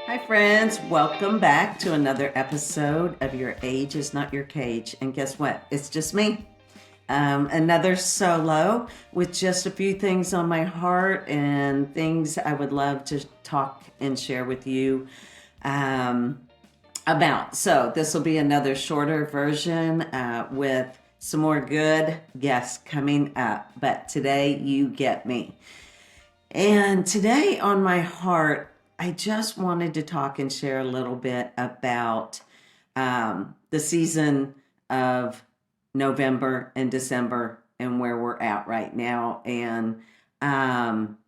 Hi, friends. Welcome back to another episode of Your Age is Not Your Cage. And guess what? It's just me. Another solo with just a few things on my heart and things I would love to talk and share with you about. So, this will be another shorter version with some more good guests coming up. But today, you get me. And today on my heart, I just wanted to talk and share a little bit about the season of November and December and where we're at right now. And um,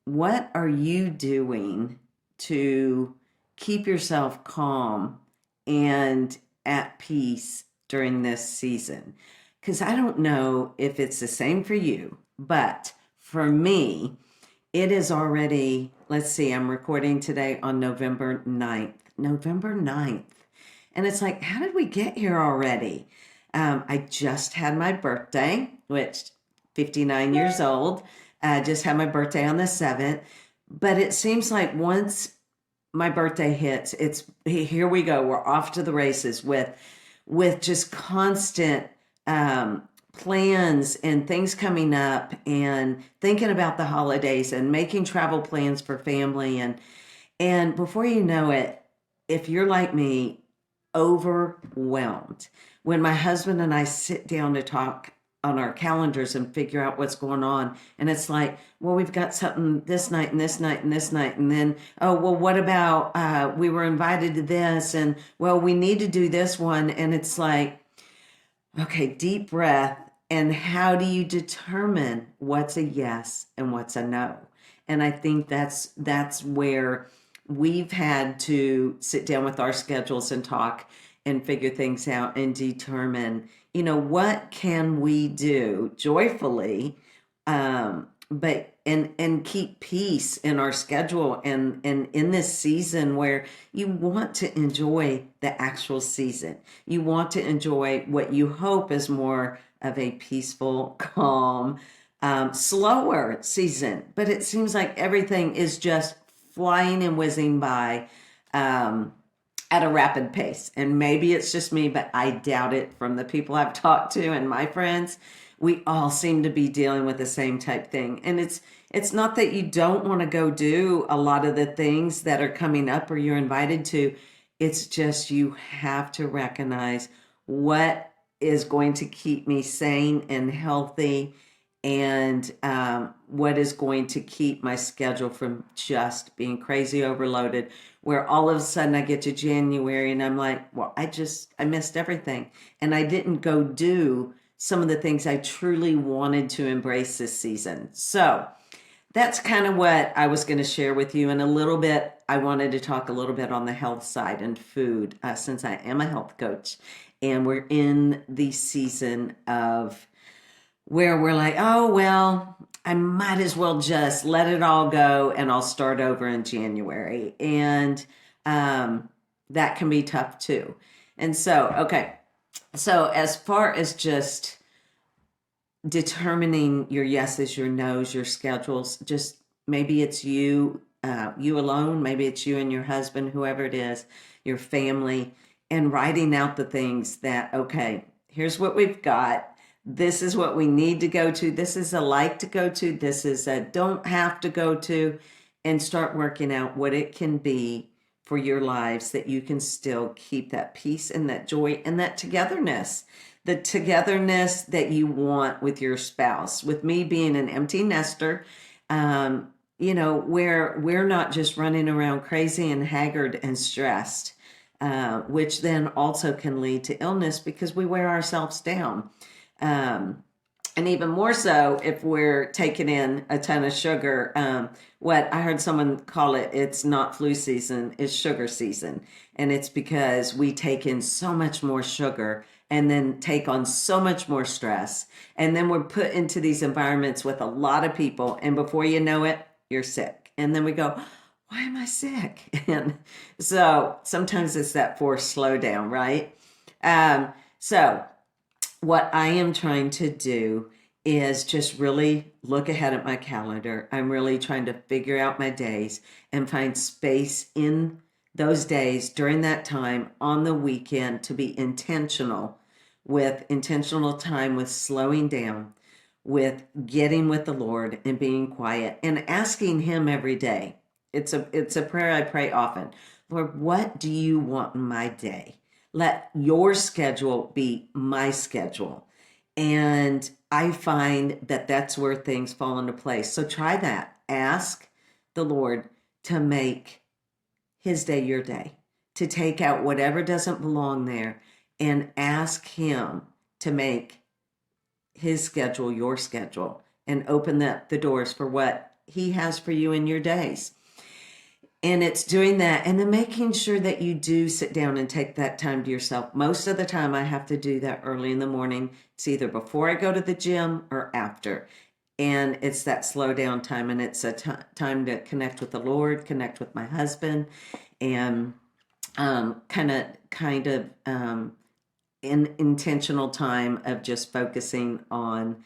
what are you doing to keep yourself calm and at peace during this season? Because I don't know if it's the same for you, but for me, it is already, let's see, I'm recording today on November 9th. November 9th. And it's like, how did we get here already? I just had my birthday, which 59 years old. Just had my birthday on the 7th. But it seems like once my birthday hits, it's here we go. We're off to the races with just constant plans and things coming up and thinking about the holidays and making travel plans for family and before you know it, if you're like me, overwhelmed. When my husband and I sit down to talk on our calendars and figure out what's going on, and it's like, well, we've got something this night and this night and this night, and then, oh, well, what about we were invited to this, and well, we need to do this one, and it's like, okay, deep breath. And how do you determine what's a yes and what's a no? And I think that's where we've had to sit down with our schedules and talk and figure things out and determine, what can we do joyfully, but and keep peace in our schedule and in this season where you want to enjoy the actual season. You want to enjoy what you hope is more of a peaceful, calm, slower season. But it seems like everything is just flying and whizzing by at a rapid pace. And maybe it's just me, but I doubt it from the people I've talked to and my friends. We all seem to be dealing with the same type thing. And it's not that you don't want to go do a lot of the things that are coming up or you're invited to. It's just you have to recognize what is going to keep me sane and healthy and what is going to keep my schedule from just being crazy overloaded, where all of a sudden I get to January and I'm like, well, I missed everything. And I didn't go do some of the things I truly wanted to embrace this season. So that's kind of what I was going to share with you. And a little bit, I wanted to talk a little bit on the health side and food, since I am a health coach. And we're in the season of where we're like, oh, well, I might as well just let it all go and I'll start over in January. And that can be tough too. And so, okay. So as far as just determining your yeses, your nos, your schedules, just maybe it's you, you alone, maybe it's you and your husband, whoever it is, your family, and writing out the things that, okay, here's what we've got. This is what we need to go to. This is a like to go to. This is a don't have to go to, and start working out what it can be for your lives that you can still keep that peace and that joy and that togetherness, the togetherness that you want with your spouse. With me being an empty nester, where we're not just running around crazy and haggard and stressed, which then also can lead to illness because we wear ourselves down. And even more so if we're taking in a ton of sugar. What I heard someone call it, it's not flu season, it's sugar season. And it's because we take in so much more sugar and then take on so much more stress. And then we're put into these environments with a lot of people. And before you know it, you're sick. And then we go, why am I sick? And so sometimes it's that forced slowdown, right? So what I am trying to do is just really look ahead at my calendar. I'm really trying to figure out my days and find space in those days during that time on the weekend to be intentional with intentional time with slowing down, with getting with the Lord and being quiet and asking him every day. It's a prayer I pray often. Lord, what do you want in my day? Let your schedule be my schedule. And I find that that's where things fall into place. So try that. Ask the Lord to make his day your day, to take out whatever doesn't belong there and ask him to make his schedule your schedule and open the doors for what he has for you in your days. And it's doing that and then making sure that you do sit down and take that time to yourself. Most of the time I have to do that early in the morning. It's either before I go to the gym or after. And it's that slow down time, and it's a time to connect with the Lord, connect with my husband, and kind of an intentional time of just focusing on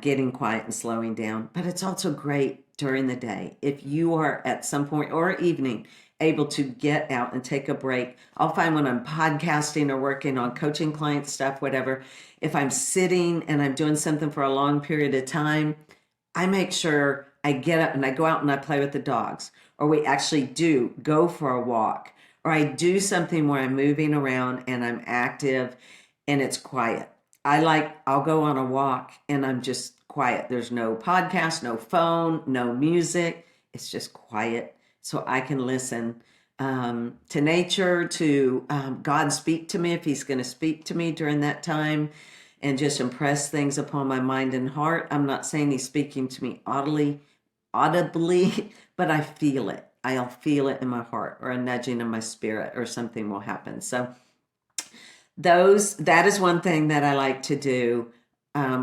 getting quiet and slowing down. But it's also great during the day. If you are at some point or evening able to get out and take a break, I'll find when I'm podcasting or working on coaching client stuff, whatever, if I'm sitting and I'm doing something for a long period of time, I make sure I get up and I go out and I play with the dogs, or we actually do go for a walk, or I do something where I'm moving around and I'm active and it's quiet. I'll go on a walk and I'm just quiet. There's no podcast, no phone, no music. It's just quiet. So I can listen to nature, to God speak to me if he's going to speak to me during that time, and just impress things upon my mind and heart. I'm not saying he's speaking to me audibly, but I feel it. I'll feel it in my heart, or a nudging in my spirit, or something will happen. So that is one thing that I like to do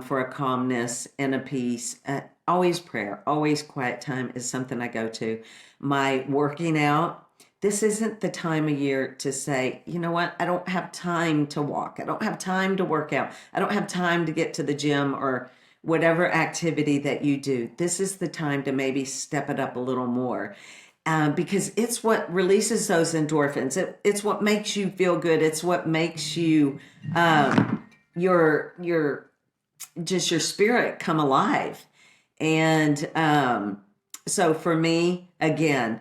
for a calmness and a peace. Always prayer, always quiet time is something I go to. My working out, this isn't the time of year to say, you know what, I don't have time to walk. I don't have time to work out. I don't have time to get to the gym or whatever activity that you do. This is the time to maybe step it up a little more. Because it's what releases those endorphins. It's what makes you feel good. It's what makes you your just your spirit come alive. And so for me, again,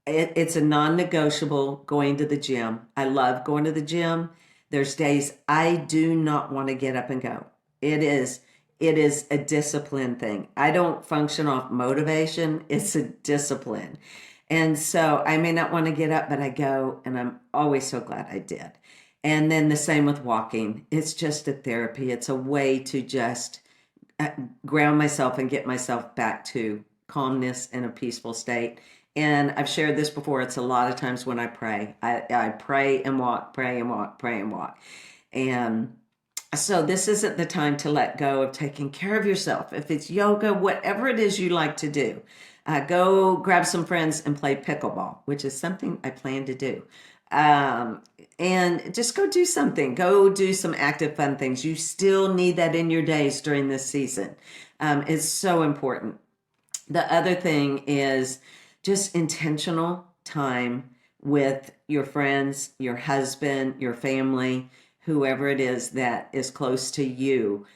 it's a non-negotiable going to the gym. I love going to the gym. There's days I do not want to get up and go. It is a discipline thing. I don't function off motivation. It's a discipline. And so I may not want to get up, but I go, and I'm always so glad I did. And then the same with walking. It's just a therapy. It's a way to just ground myself and get myself back to calmness and a peaceful state. And I've shared this before. It's a lot of times when I pray. I pray and walk, pray and walk, pray and walk. And so this isn't the time to let go of taking care of yourself. If it's yoga, whatever it is you like to do, go grab some friends and play pickleball, which is something I plan to do. And just go do something. Go do some active, fun things. You still need that in your days during this season. It's so important. The other thing is just intentional time with your friends, your husband, your family, whoever it is that is close to you,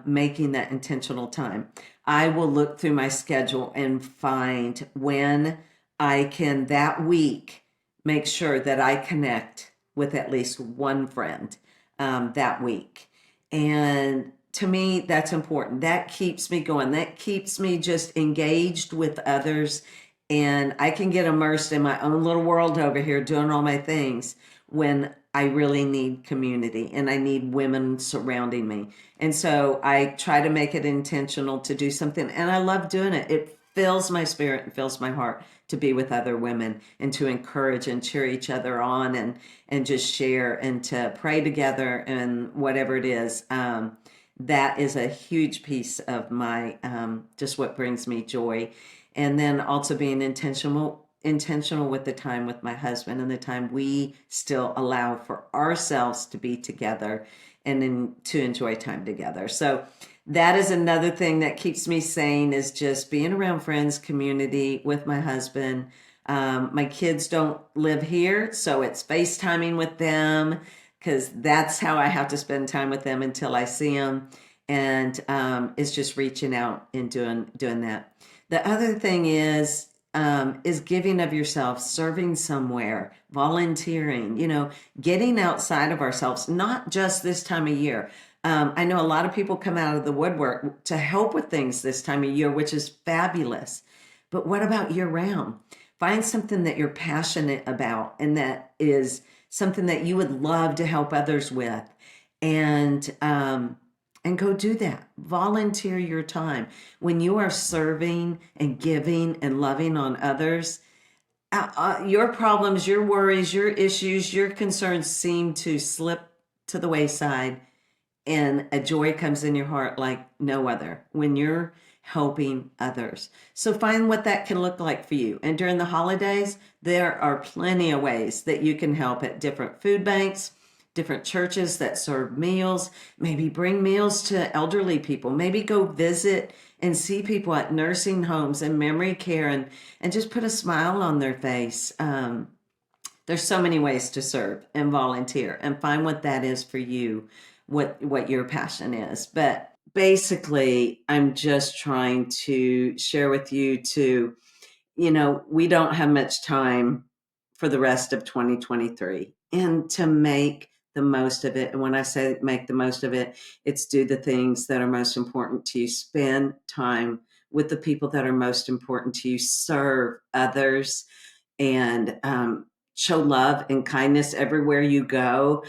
making that intentional time. I will look through my schedule and find when I can that week make sure that I connect with at least one friend that week. And to me, that's important. That keeps me going. That keeps me just engaged with others. And I can get immersed in my own little world over here doing all my things when I really need community and I need women surrounding me. And so I try to make it intentional to do something. And I love doing it. It fills my spirit and fills my heart to be with other women and to encourage and cheer each other on and just share and to pray together and whatever it is. That is a huge piece of my, just what brings me joy. And then also being intentional with the time with my husband and the time we still allow for ourselves to be together and to enjoy time together. So that is another thing that keeps me sane, is just being around friends, community with my husband. My kids don't live here, so it's FaceTiming with them, because that's how I have to spend time with them until I see them. And it's just reaching out and doing that. The other thing is giving of yourself, serving somewhere, volunteering, getting outside of ourselves, not just this time of year. I know a lot of people come out of the woodwork to help with things this time of year, which is fabulous. But what about year round? Find something that you're passionate about and that is something that you would love to help others with. And go do that. Volunteer your time. When you are serving and giving and loving on others, your problems, your worries, your issues, your concerns seem to slip to the wayside, and a joy comes in your heart like no other when you're helping others. So find what that can look like for you. And during the holidays, there are plenty of ways that you can help at different food banks, different churches that serve meals. Maybe bring meals to elderly people. Maybe go visit and see people at nursing homes and memory care, and just put a smile on their face. There's so many ways to serve and volunteer, and find what that is for you, what your passion is. But basically, I'm just trying to share with you we don't have much time for the rest of 2023, and to make the most of it. And when I say make the most of it, it's do the things that are most important to you. Spend time with the people that are most important to you. Serve others, and show love and kindness everywhere you go.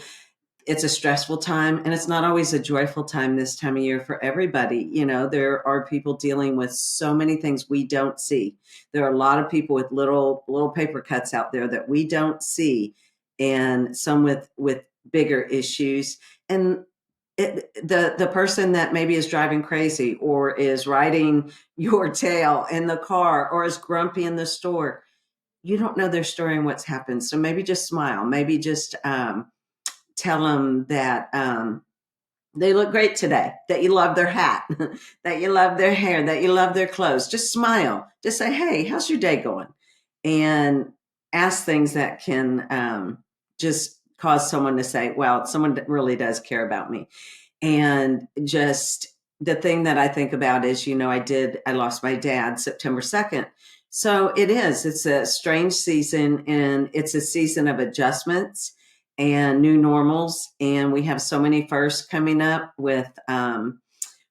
It's a stressful time, and it's not always a joyful time this time of year for everybody. There are people dealing with so many things we don't see. There are a lot of people with little paper cuts out there that we don't see, and some with bigger issues. And the person that maybe is driving crazy, or is riding your tail in the car, or is grumpy in the store, you don't know their story and what's happened. So maybe just smile. Maybe just tell them that they look great today, that you love their hat, that you love their hair, that you love their clothes. Just smile. Just say, hey, how's your day going? And ask things that can just cause someone to say, well, someone really does care about me. And just the thing that I think about is, I lost my dad September 2nd. So it's a strange season, and it's a season of adjustments and new normals. And we have so many firsts coming up with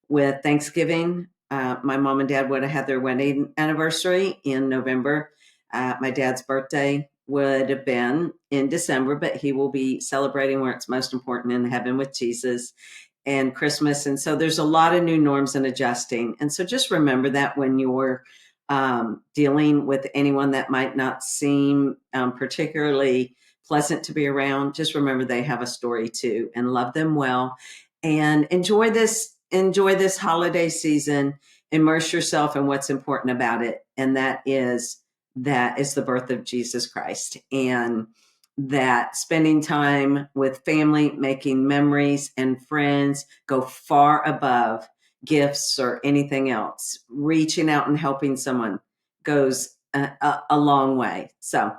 Thanksgiving. My mom and dad would have had their wedding anniversary in November. My dad's birthday would have been in December, but he will be celebrating where it's most important, in heaven with Jesus, and Christmas. And so there's a lot of new norms and adjusting. And so just remember that when you're dealing with anyone that might not seem particularly pleasant to be around, just remember they have a story too, and love them well, and enjoy this holiday season. Immerse yourself in what's important about it, and that is the birth of Jesus Christ, and that spending time with family, making memories and friends, go far above gifts or anything else. Reaching out and helping someone goes a long way. So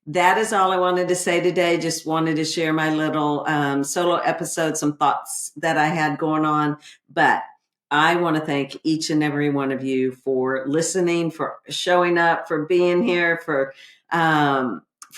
that is all I wanted to say today. Just wanted to share my little solo episode, some thoughts that I had going on. But I want to thank each and every one of you for listening, for showing up, for being here, for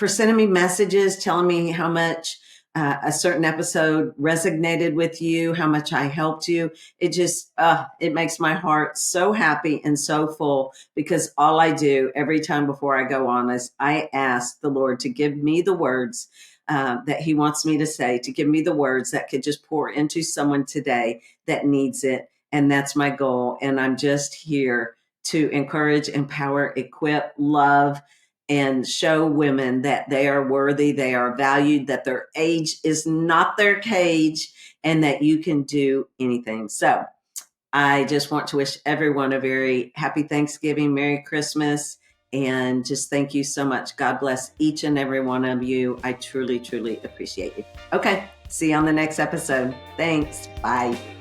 sending me messages, telling me how much a certain episode resonated with you, how much I helped you. It just, it makes my heart so happy and so full, because all I do every time before I go on is I ask the Lord to give me the words that he wants me to say, to give me the words that could just pour into someone today that needs it. And that's my goal. And I'm just here to encourage, empower, equip, love, and show women that they are worthy, they are valued, that their age is not their cage, and that you can do anything. So I just want to wish everyone a very happy Thanksgiving, Merry Christmas, and just thank you so much. God bless each and every one of you. I truly, truly appreciate you. Okay, see you on the next episode. Thanks. Bye.